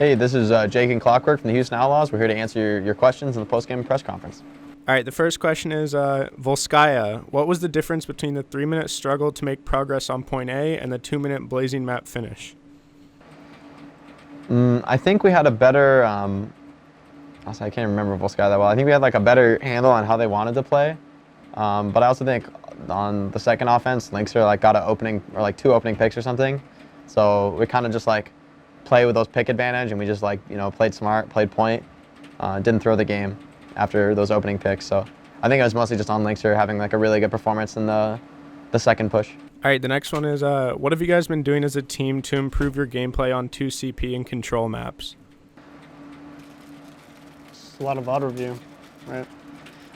Hey, this is Jake and Clockwork from the Houston Outlaws. We're here to answer your questions in the post-game press conference. All right, the first question is, Volskaya, what was the difference between the 3-minute struggle to make progress on point A and the 2-minute blazing map finish? I think we had a better, also I can't remember Volskaya that well. I think we had like a better handle on how they wanted to play. But I also think on the second offense, Linkser like got an opening or like 2 opening picks or something. So we kind of just like play with those pick advantage, and we just like, played smart, played point, didn't throw the game after those opening picks. So I think it was mostly just on Linkser having like a really good performance in the second push. All right, the next one is, what have you guys been doing as a team to improve your gameplay on 2CP and control maps? Just a lot of VOD review, right?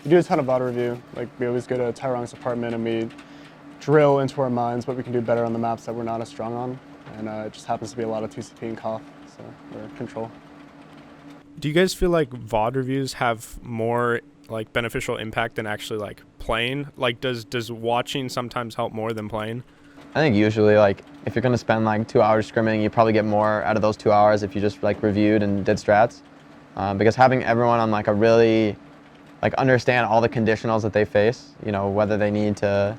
We do a ton of VOD review. Like, we always go to Tyrong's apartment and we drill into our minds what we can do better on the maps that we're not as strong on. And it just happens to be a lot of 2CP and COF, so we're control. Do you guys feel like VOD reviews have more like beneficial impact than actually like playing? Like, does watching sometimes help more than playing? I think usually like if you're gonna spend like 2 hours scrimming, you probably get more out of those 2 hours if you just like reviewed and did strats. Because having everyone on like a really like understand all the conditionals that they face, whether they need to,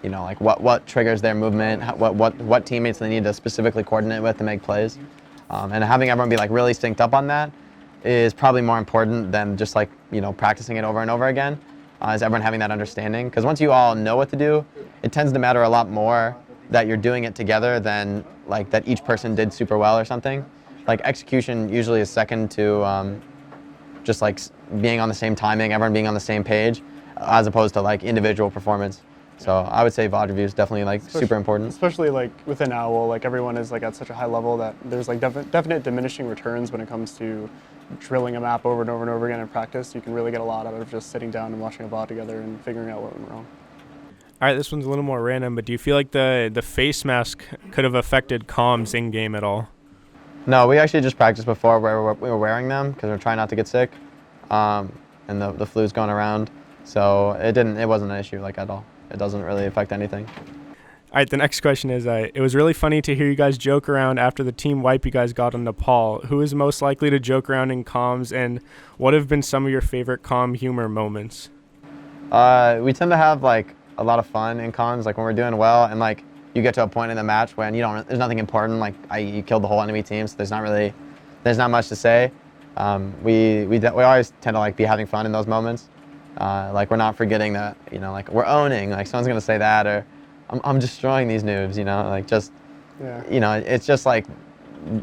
like what triggers their movement, what teammates they need to specifically coordinate with to make plays, and having everyone be like really synced up on that is probably more important than just like practicing it over and over again. Is everyone having that understanding? Because once you all know what to do, it tends to matter a lot more that you're doing it together than like that each person did super well or something. Like execution usually is second to just like being on the same timing, everyone being on the same page, as opposed to like individual performance. So I would say VOD review is definitely like super important. Especially like within OWL, like everyone is like at such a high level that there's like definite diminishing returns when it comes to drilling a map over and over and over again in practice. You can really get a lot out of just sitting down and watching a VOD together and figuring out what went wrong. All right, this one's a little more random, but do you feel like the face mask could have affected comms in game at all? No, we actually just practiced before where we were wearing them because we're trying not to get sick, and the flu's going around. So it wasn't an issue like at all. It doesn't really affect anything. All right, the next question is, it was really funny to hear you guys joke around after the team wipe you guys got on Nepal. Who is most likely to joke around in comms, and what have been some of your favorite comm humor moments? We tend to have like a lot of fun in comms, like when we're doing well, and like you get to a point in the match when there's nothing important, like you killed the whole enemy team, so there's not much to say. We always tend to like be having fun in those moments. Like we're not forgetting that, like we're owning, like someone's gonna say that, or I'm destroying these noobs, like just, yeah. It's just like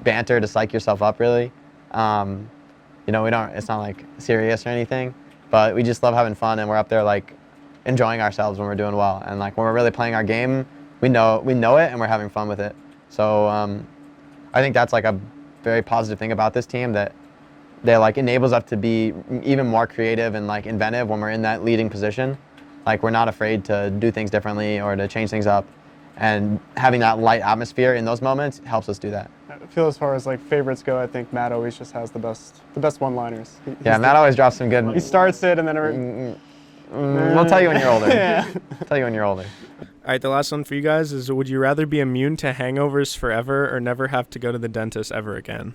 banter to psych yourself up really. It's not like serious or anything, but we just love having fun, and we're up there like enjoying ourselves when we're doing well, and like when we're really playing our game, we know it and we're having fun with it. So I think that's like a very positive thing about this team, that they like enables us to be even more creative and like inventive when we're in that leading position. Like we're not afraid to do things differently or to change things up, and having that light atmosphere in those moments helps us do that. I feel as far as like favorites go, I think Matt always just has the best one-liners. Yeah, Matt always drops some good. He starts it and then We'll tell you when you're older. Yeah. I'll tell you when you're older. All right, the last one for you guys is, would you rather be immune to hangovers forever or never have to go to the dentist ever again?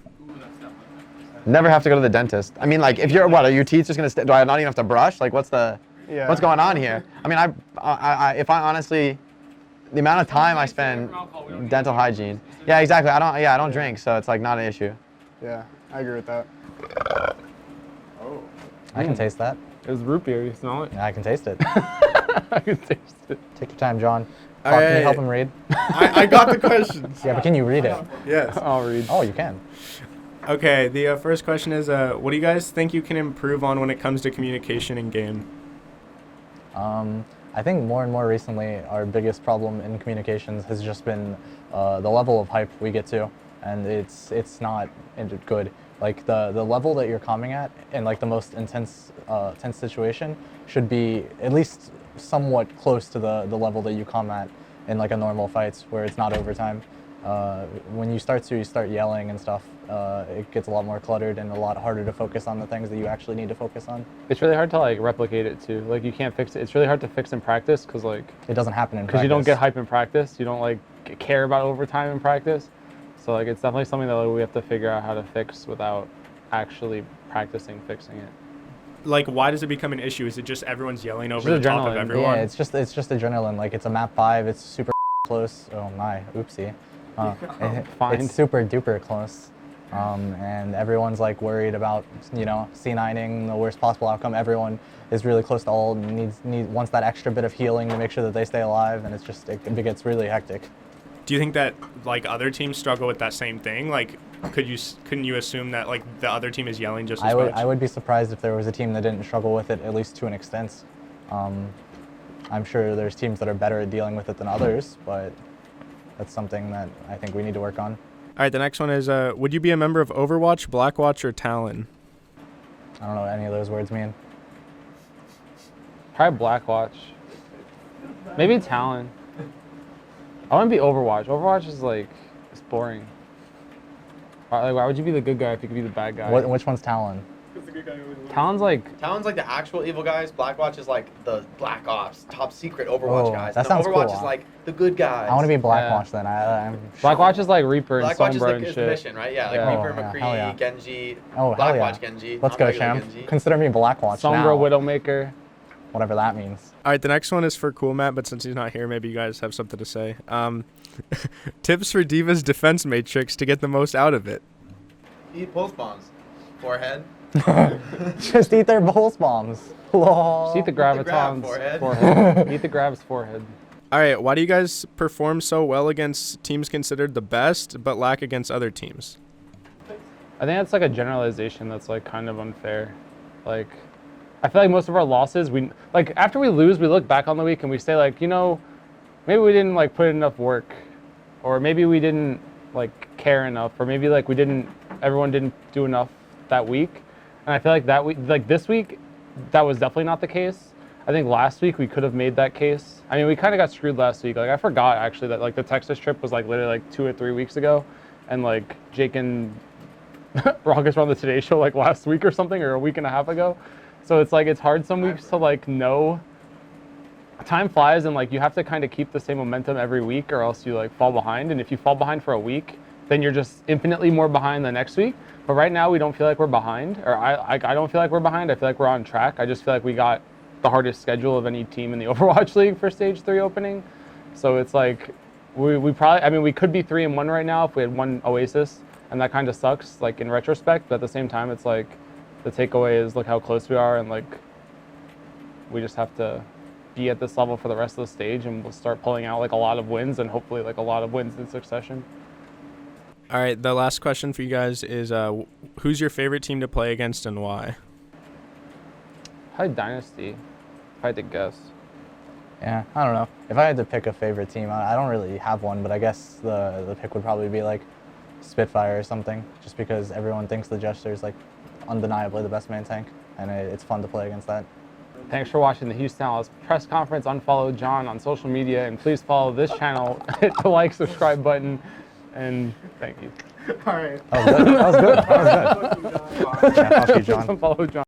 Never have to go to the dentist. I mean, like, if you're, are your teeth just gonna do I not even have to brush? Like, what's going on here? I mean, if I honestly, the amount of time I spend dental hygiene. Yeah, exactly. I don't drink, so it's like not an issue. Yeah, I agree with that. Oh. I can taste that. It was root beer, you smell it? Yeah, I can taste it. I can taste it. Take your time, John. Can you help him read? I got the questions. Yeah, but can you read it? Yes. I'll read. Oh, you can. Okay, the first question is, what do you guys think you can improve on when it comes to communication in game? I think more and more recently, our biggest problem in communications has just been the level of hype we get to, and it's not good. Like the level that you're coming at in like the most tense situation should be at least somewhat close to the level that you come at in like a normal fights where it's not overtime. When you start yelling and stuff, it gets a lot more cluttered and a lot harder to focus on the things that you actually need to focus on. It's really hard to like replicate it too. Like you can't fix it. It's really hard to fix in practice because like it doesn't happen in practice. Because you don't get hype in practice. You don't like care about overtime in practice. So like it's definitely something that like, we have to figure out how to fix without actually practicing fixing it. Like, why does it become an issue? Is it just everyone's yelling over Just the top of adrenaline. everyone? Yeah, it's just adrenaline. Like it's a map 5. It's super close. Oh my, oopsie. Fine. It's super duper close. And everyone's like worried about, you know, C9ing the worst possible outcome. Everyone is really close to ult and wants that extra bit of healing to make sure that they stay alive, and it gets really hectic. Do you think that like other teams struggle with that same thing? Like, couldn't you assume that like the other team is yelling just as much? I would be surprised if there was a team that didn't struggle with it, at least to an extent. I'm sure there's teams that are better at dealing with it than others, but that's something that I think we need to work on. All right, the next one is, would you be a member of Overwatch, Blackwatch, or Talon? I don't know what any of those words mean. Probably Blackwatch. Maybe Talon. I want to be Overwatch. Overwatch is like, it's boring. Why would you be the good guy if you could be the bad guy? Which one's Talon? Talon's like, Talon's like the actual evil guys. Blackwatch is like the Black Ops, top secret Overwatch Oh, guys. that And sounds Overwatch cool. is like the good guys. I want to be Blackwatch Yeah. then. I'm Blackwatch is like Reaper and Blackwatch is Sombra like and is shit. the mission, right? Yeah, like Yeah. Reaper, Oh, yeah, McCree, hell yeah. Genji, Oh, hell yeah. Blackwatch, Genji. Let's not go, regular champ. Genji. Consider me Blackwatch Sombra, now. Widowmaker. Whatever that means. All right, the next one is for Cool Matt, but since he's not here, maybe you guys have something to say. Tips for D.Va's defense matrix to get the most out of it. Eat pulse bombs. Forehead. Just eat their pulse bombs. Lol. Just eat the grab, Graviton's forehead. forehead. Eat the Grav's forehead. All right, why do you guys perform so well against teams considered the best, but lack against other teams? I think that's like a generalization that's like kind of unfair. Like, I feel like most of our losses, we like after we lose, we look back on the week and we say like, you know, maybe we didn't like put in enough work, or maybe we didn't like care enough, or maybe like everyone didn't do enough that week. And I feel like that week, like this week, that was definitely not the case. I think last week we could have made that case. I mean, we kind of got screwed last week. Like I forgot actually that like the Texas trip was like literally like 2 or 3 weeks ago, and like Jake and Rockets were on the Today Show like last week or something, or a week and a half ago. So it's like it's hard some weeks to like know. Time flies, and like you have to kind of keep the same momentum every week, or else you like fall behind. And if you fall behind for a week, then you're just infinitely more behind the next week. But right now we don't feel like we're behind, or I don't feel like we're behind. I feel like we're on track. I just feel like we got the hardest schedule of any team in the Overwatch League for Stage 3 opening. So it's like we probably, I mean, we could be 3-1 right now if we had one Oasis, and that kind of sucks like in retrospect. But at the same time, it's like the takeaway is look how close we are, and like we just have to be at this level for the rest of the stage, and we'll start pulling out like a lot of wins, and hopefully like a lot of wins in succession. All right, the last question for you guys is, who's your favorite team to play against and why? Probably Dynasty, if I had to guess. Yeah, I don't know. If I had to pick a favorite team, I don't really have one, but I guess the pick would probably be like Spitfire or something, just because everyone thinks the Jester is like undeniably the best main tank, and it's fun to play against that. Thanks for watching the Houston Outlaws press conference. Unfollow John on social media, and please follow this channel. Hit the like, subscribe button, and thank you. All right. That was good. That was good. Yeah, fuck you, John. Follow John.